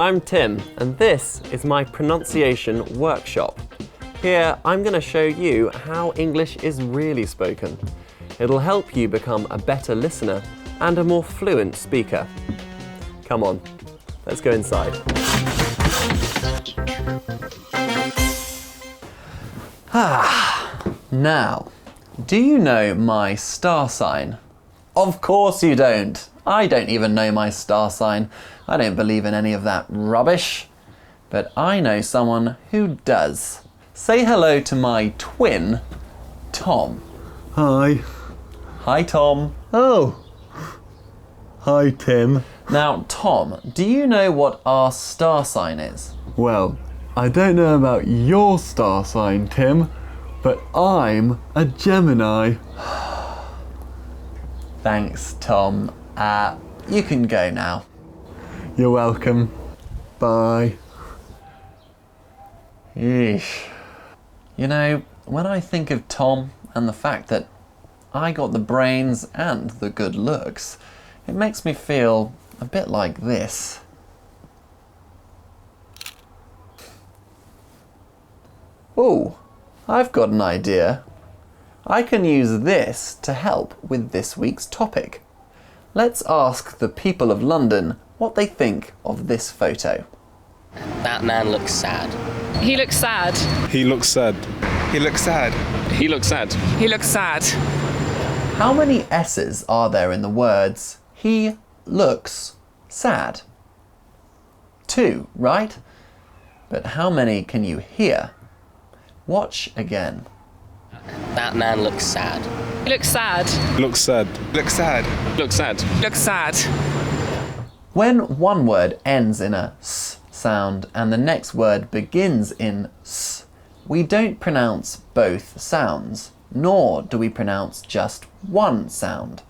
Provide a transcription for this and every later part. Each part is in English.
I'm Tim, and this is my pronunciation workshop. Here, I'm going to show you how English is really spoken. It'll help you become a better listener and a more fluent speaker. Come on, let's go inside. Now, do you know my star sign? Of course you don't. I don't even know my star sign. I don't believe in any of that rubbish. But I know someone who does. Say hello to my twin, Tom. Hi. Hi, Tom. Oh. Hi, Tim. Now, Tom, do you know what our star sign is? Well, I don't know about your star sign, Tim, but I'm a Gemini. Thanks, Tom. You can go now. You're welcome. Bye. Yeesh. You know, when I think of Tom and the fact that I got the brains and the good looks, it makes me feel a bit like this. Oh, I've got an idea. I can use this to help with this week's topic. Let's ask the people of London what they think of this photo. That man looks sad. He looks sad. He looks sad. He looks sad. He looks sad. He looks sad. How many S's are there in the words he looks sad? 2, right? But how many can you hear? Watch again. That man looks sad. He looks sad. Looks sad. Looks sad. Looks sad. Looks sad. When one word ends in a s sound and the next word begins in s, we don't pronounce both sounds, nor do we pronounce just one sound.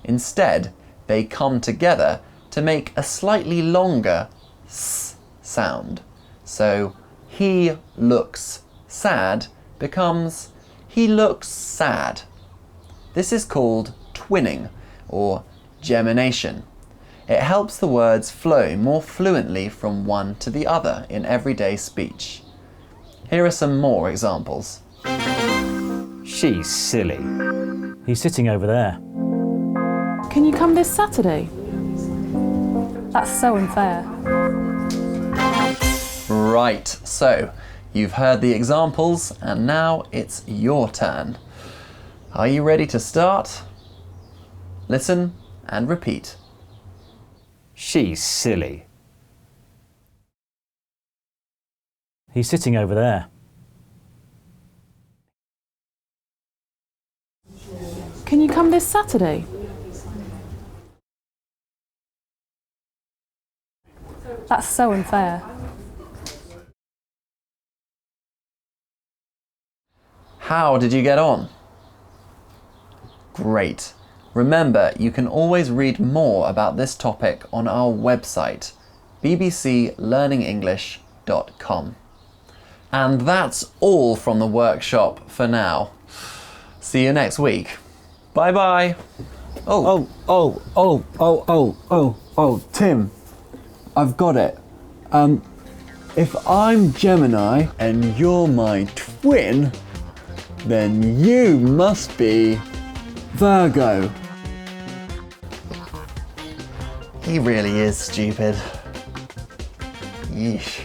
Instead, they come together to make a slightly longer s sound. So, he looks sad becomes he looks sad. This is called twinning or gemination. It helps the words flow more fluently from one to the other in everyday speech. Here are some more examples. She's silly. He's sitting over there. Can you come this Saturday? That's so unfair. Right, so you've heard the examples and now it's your turn. Are you ready to start? Listen and repeat. She's silly. He's sitting over there. Can you come this Saturday? That's so unfair. How did you get on? Great. Remember, you can always read more about this topic on our website, bbclearningenglish.com. And that's all from the workshop for now. See you next week. Bye bye. Oh, Tim, I've got it. If I'm Gemini and you're my twin, then you must be Virgo. He really is stupid. Yeesh.